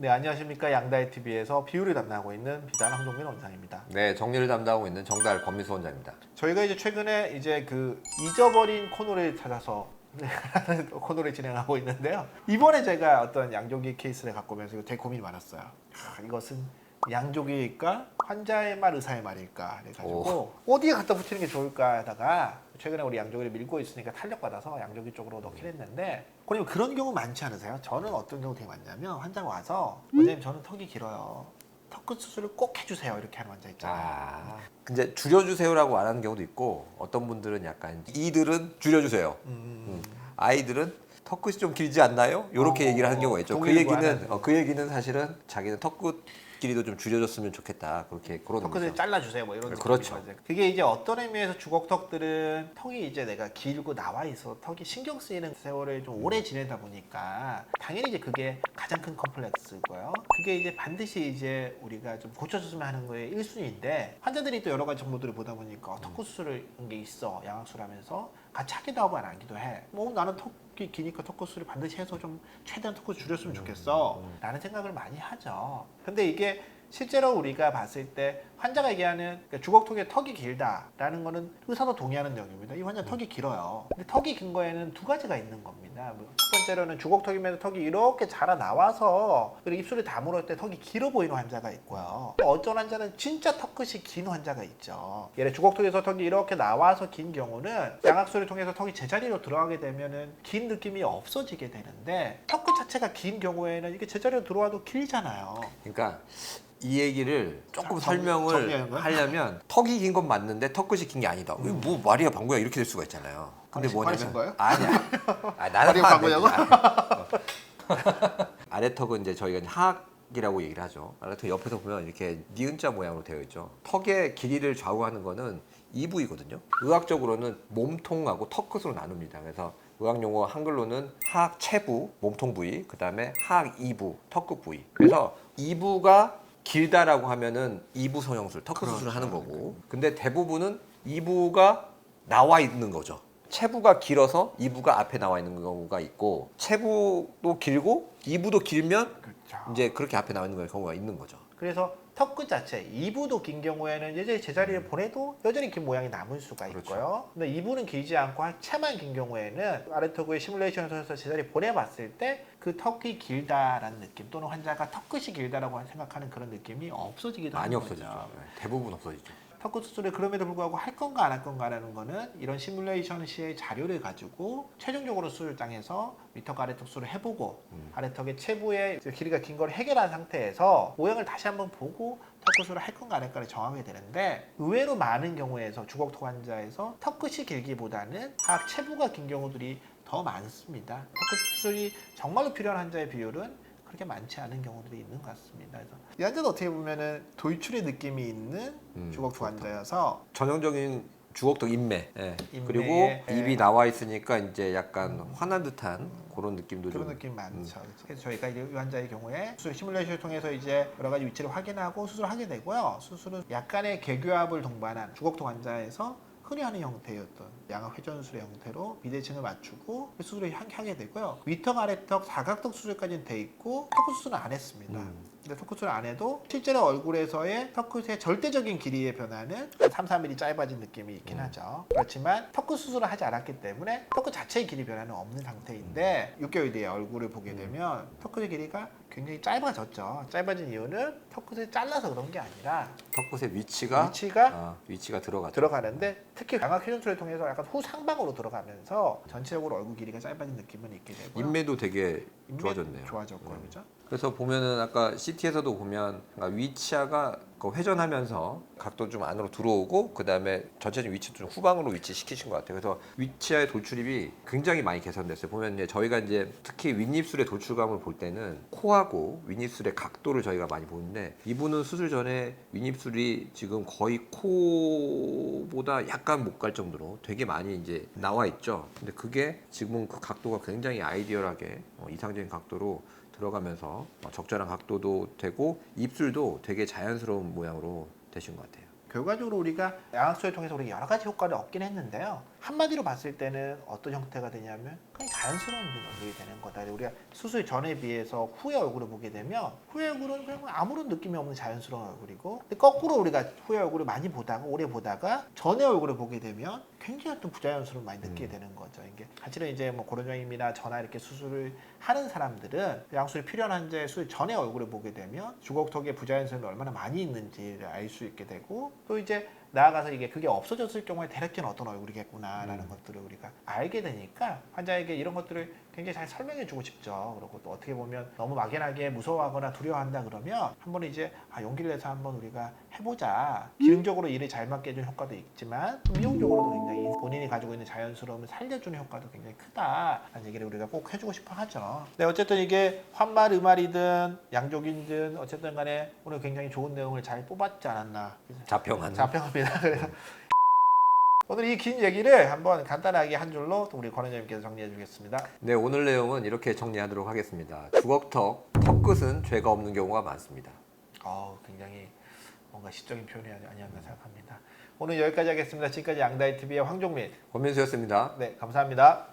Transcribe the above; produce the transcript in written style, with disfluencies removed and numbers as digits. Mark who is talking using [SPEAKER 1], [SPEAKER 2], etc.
[SPEAKER 1] 네, 안녕하십니까. 양다이 TV에서 비율을 담당하고 있는 비단 황종민 원장입니다.
[SPEAKER 2] 네, 정리를 담당하고 있는 정달 권미수 원장입니다.
[SPEAKER 1] 저희가 이제 최근에 이제 그 잊어버린 코너를 찾아서 코너를 진행하고 있는데요. 이번에 제가 어떤 양조기 케이스를 갖고 오면서 이거 되게 고민이 많았어요. 이것은 양조기일까? 환자의 말, 의사의 말일까? 그래가지고 어디에 갖다 붙이는 게 좋을까 하다가 최근에 우리 양조기를 밀고 있으니까 탄력받아서 양조기 쪽으로 넣긴 했는데 그럼 그런 경우 많지 않으세요? 저는 어떤 경우 되게 많냐면 환자가 와서 원장님 저는 턱이 길어요. 턱끝 수술을 꼭 해주세요. 이렇게 하는 환자 있잖아요.
[SPEAKER 2] 근데 줄여주세요라고 안 하는 경우도 있고 어떤 분들은 약간 이들은 줄여주세요. 아이들은 턱끝이 좀 길지 않나요? 이렇게 얘기를 하는 경우가 있죠. 그 얘기는 사실은 자기는 턱끝 길이도 좀 줄여줬으면 좋겠다. 그런
[SPEAKER 1] 턱끝을
[SPEAKER 2] 의미죠.
[SPEAKER 1] 잘라주세요. 뭐 이런
[SPEAKER 2] 그렇죠.
[SPEAKER 1] 느낌이죠. 그게 이제 어떤 의미에서 주걱턱들은 턱이 이제 내가 길고 나와 있어 턱이 신경 쓰이는 세월을 좀 오래 지내다 보니까 당연히 이제 그게 가장 큰 컴플렉스고요. 그게 이제 반드시 이제 우리가 좀 고쳐줬으면 하는 거의 1순위인데 환자들이 또 여러 가지 정보들을 보다 보니까 턱끝 수술을 게 있어 양악수를 하면서 같이 하기도 하고 안 하기도 해. 뭐 나는 턱이 기니까 턱끝을 반드시 해서 좀 최대한 턱끝 줄였으면 좋겠어 라는 생각을 많이 하죠. 근데 이게 실제로 우리가 봤을 때 환자가 얘기하는 그러니까 주걱턱에 턱이 길다라는 거는 의사도 동의하는 내용입니다. 이 환자 턱이 길어요. 근데 턱이 긴 거에는 두 가지가 있는 겁니다. 첫 번째로는 주걱턱이면서 턱이 이렇게 자라 나와서 그리고 입술을 다물을 때 턱이 길어 보이는 환자가 있고요. 또 어떤 환자는 진짜 턱끝이 긴 환자가 있죠. 예를 주걱턱에서 턱이 이렇게 나와서 긴 경우는 양악수를 통해서 턱이 제자리로 들어가게 되면은 긴 느낌이 없어지게 되는데 턱끝 자체가 긴 경우에는 이게 제자리로 들어와도 길잖아요.
[SPEAKER 2] 그러니까 이 얘기를 조금
[SPEAKER 1] 정리하는
[SPEAKER 2] 설명을
[SPEAKER 1] 거야?
[SPEAKER 2] 하려면 턱이 긴 건 맞는데 턱끝이 긴 게 아니다. 이거 뭐 말이야 방구야 이렇게 될 수가 있잖아요. 근데
[SPEAKER 1] 화내신 거예요?
[SPEAKER 2] 아니야. 나는
[SPEAKER 1] 말이야,
[SPEAKER 2] 화 안 내지.
[SPEAKER 1] 방구냐고?
[SPEAKER 2] 아래턱은 이제 저희가 하악이라고 얘기를 하죠. 아래턱 옆에서 보면 이렇게 니은자 모양으로 되어 있죠. 턱의 길이를 좌우하는 거는 이 부위거든요. 의학적으로는 몸통하고 턱끝으로 나눕니다. 그래서 의학 용어 한글로는 하악 체부, 몸통 부위, 그 다음에 하악 이부, 턱끝 부위. 그래서 이부가 길다라고 하면은 이부 성형술, 턱끝 수술을 하는 거고. 근데 대부분은 이부가 나와 있는 거죠. 체부가 길어서 이부가 앞에 나와 있는 경우가 있고, 체부도 길고 이부도 길면
[SPEAKER 1] 그렇죠.
[SPEAKER 2] 이제 그렇게 앞에 나와 있는 경우가 있는 거죠.
[SPEAKER 1] 그래서 턱끝 자체 2부도 긴 경우에는 여전히 제자리를 보내도 여전히 긴 모양이 남을 수가 있고요. 근데 2부는 길지 않고 하체만 긴 경우에는 아래턱의 시뮬레이션을 통해서 제자리 보내봤을 때 그 턱이 길다라는 느낌 또는 환자가 턱끝이 길다라고 생각하는 그런 느낌이 없어지기도
[SPEAKER 2] 많이
[SPEAKER 1] 하는
[SPEAKER 2] 없어지죠.
[SPEAKER 1] 거죠.
[SPEAKER 2] 대부분 없어지죠.
[SPEAKER 1] 턱끝 수술을 그럼에도 불구하고 할 건가 안 할 건가라는 거는 이런 시뮬레이션 시의 자료를 가지고 최종적으로 수술장에서 위턱 아래턱 수술을 해보고 아래턱의 체부의 길이가 긴 걸 해결한 상태에서 모양을 다시 한번 보고 턱끝 수술을 할 건가 안 할 건가를 정하게 되는데 의외로 많은 경우에서 주걱턱 환자에서 턱끝이 길기보다는 하악 체부가 긴 경우들이 더 많습니다. 턱끝 수술이 정말로 필요한 환자의 비율은 그렇게 많지 않은 경우들이 있는 것 같습니다. 그래서 이 환자도 어떻게 보면은 돌출의 느낌이 있는 주걱턱 환자여서
[SPEAKER 2] 전형적인 주걱턱 인매,
[SPEAKER 1] 인매에,
[SPEAKER 2] 그리고
[SPEAKER 1] 예.
[SPEAKER 2] 입이 나와 있으니까 이제 약간 화난 듯한 그런 느낌도
[SPEAKER 1] 그런
[SPEAKER 2] 좀.
[SPEAKER 1] 느낌 많죠. 그래서 저희가 이 환자의 경우에 수술 시뮬레이션을 통해서 이제 여러 가지 위치를 확인하고 수술을 하게 되고요. 수술은 약간의 괴교합을 동반한 주걱턱 환자에서 흔히 하는 형태였던 양악 회전술의 형태로 비대칭을 맞추고 수술을 하게 되고요. 위턱, 아래턱, 사각턱 수술까지는 돼 있고 턱끝 수술은 안 했습니다. 근데 턱끝 수술 안 해도 실제로 얼굴에서의 턱끝의 절대적인 길이의 변화는 3, 4mm 짧아진 느낌이 있긴 하죠. 그렇지만 턱끝 수술을 하지 않았기 때문에 턱끝 자체의 길이 변화는 없는 상태인데 6개월 뒤에 얼굴을 보게 되면 턱끝의 길이가 굉장히 짧아졌죠. 짧아진 이유는 턱끝을 잘라서 그런 게 아니라
[SPEAKER 2] 턱끝의 위치가 들어가죠.
[SPEAKER 1] 들어가는데 특히 양악 회전술을 통해서 약간 후상방으로 들어가면서 전체적으로 얼굴 길이가 짧아진 느낌은 있게 되고요.
[SPEAKER 2] 인매도 되게
[SPEAKER 1] 인맥
[SPEAKER 2] 좋아졌네요.
[SPEAKER 1] 좋아졌고요, 그죠?
[SPEAKER 2] 그래서 보면은 아까 CT에서도 보면 위치아가 그 회전하면서 각도 좀 안으로 들어오고 그 다음에 전체적인 위치도 좀 후방으로 위치시키신 것 같아요. 그래서 위치아의 돌출입이 굉장히 많이 개선됐어요. 보면 이제 저희가 이제 특히 윗입술의 돌출감을 볼 때는 코하고 윗입술의 각도를 저희가 많이 보는데 이분은 수술 전에 윗입술이 지금 거의 코보다 약간 못 갈 정도로 되게 많이 이제 나와 있죠. 근데 그게 지금은 그 각도가 굉장히 아이디얼하게 이상적인 각도로 들어가면서 적절한 각도도 되고 입술도 되게 자연스러운 모양으로 되신 것 같아요.
[SPEAKER 1] 결과적으로 우리가 양악수를 통해서 우리가 여러 가지 효과를 얻긴 했는데요. 한마디로 봤을 때는 어떤 형태가 되냐면 그냥 자연스러운 얼굴이 되는 거다. 우리가 수술 전에 비해서 후의 얼굴을 보게 되면 후의 얼굴은 그냥 아무런 느낌이 없는 자연스러운 얼굴이고, 근데 거꾸로 우리가 후의 얼굴을 많이 보다가 오래 보다가 전의 얼굴을 보게 되면 굉장히 어떤 부자연스러움을 많이 느끼게 되는 거죠. 이게 사실은 이제 뭐 고려정임이나 전화 이렇게 수술을 하는 사람들은 양수술이 필요한 환자의 수술 전의 얼굴을 보게 되면 주걱턱에 부자연스러움이 얼마나 많이 있는지를 알 수 있게 되고, 또 이제 나아가서 이게 그게 없어졌을 경우에 대략적인 어떤 얼굴이겠구나라는 것들을 우리가 알게 되니까 환자에게 이런 것들을 굉장히 잘 설명해주고 싶죠. 그리고 또 어떻게 보면 너무 막연하게 무서워하거나 두려워한다 그러면 한번 이제 용기를 내서 한번 우리가 해보자. 기능적으로 이를 잘 맞게 해주는 효과도 있지만 미용적으로도 굉장히 본인이 가지고 있는 자연스러움을 살려주는 효과도 굉장히 크다라는 얘기를 우리가 꼭 해주고 싶어 하죠. 네, 어쨌든 이게 환말, 음말이든 양족이든 어쨌든 간에 오늘 굉장히 좋은 내용을 잘 뽑았지 않았나. 자평합니다. 그래서 오늘 이 긴 얘기를 한번 간단하게 한 줄로 또 우리 권 원장님께서 정리해 주겠습니다.
[SPEAKER 2] 네, 오늘 내용은 이렇게 정리하도록 하겠습니다. 주걱턱, 턱끝은 죄가 없는 경우가 많습니다.
[SPEAKER 1] 굉장히 뭔가 시적인 표현이 아니었나 생각합니다. 오늘 여기까지 하겠습니다. 지금까지 양다이TV의 황종민,
[SPEAKER 2] 권민수였습니다.
[SPEAKER 1] 네, 감사합니다.